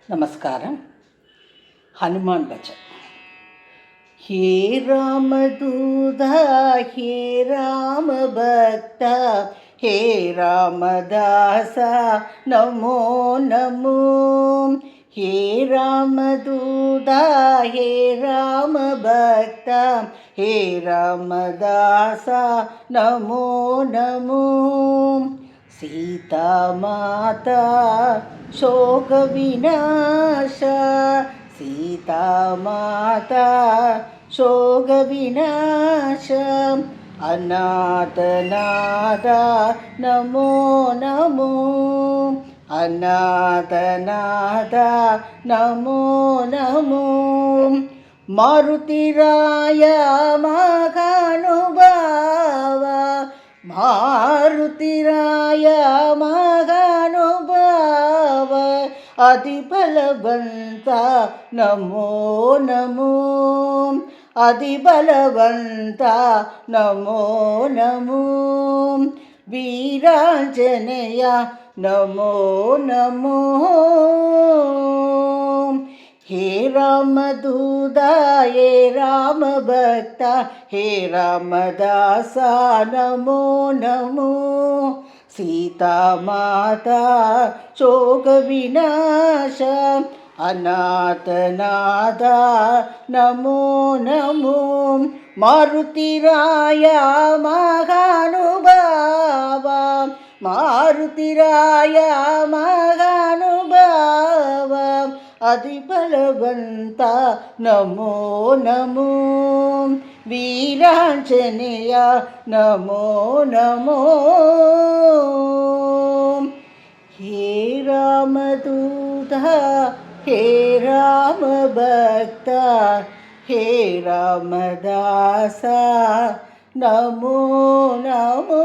நமஸ்காரம். ஹனுமான் பஜன். ஹே ராமதூதா, ஹே ராம பக்தா, ஹே ராமதாசா, நமோ நமோ. ஹே ராமதூதா, ஹே ராம பக்தா, ஹே ராமதாசா, நமோ நமோ. सीता माता शोक विनाश, सीता माता शोक विनाश, अनाथ नादा नमो नमो, अनाथ नादा नमो नमो. मारुतिराय महानुभाव, मारुतिराय महानुभाव, अतिबलवन्ता नमो नमो, अतिबलवन्ता नमो नमो. वीराञ्जनेय नमो नमो. हे रामदूता, हे राम भक्ता, हे रामदासा, नमो नमो. सीता माता शोक विनाश, अनाथ नादा नमो नमो. मारुतिराय महानुभाव, मारुतिराय महानुभाव, अधिबलवन्ता नमो नमो. वीराञ्जनेय नमो नमो. हे रामदूता, हे राम भक्ता, हे रामदासा, नमो नमो.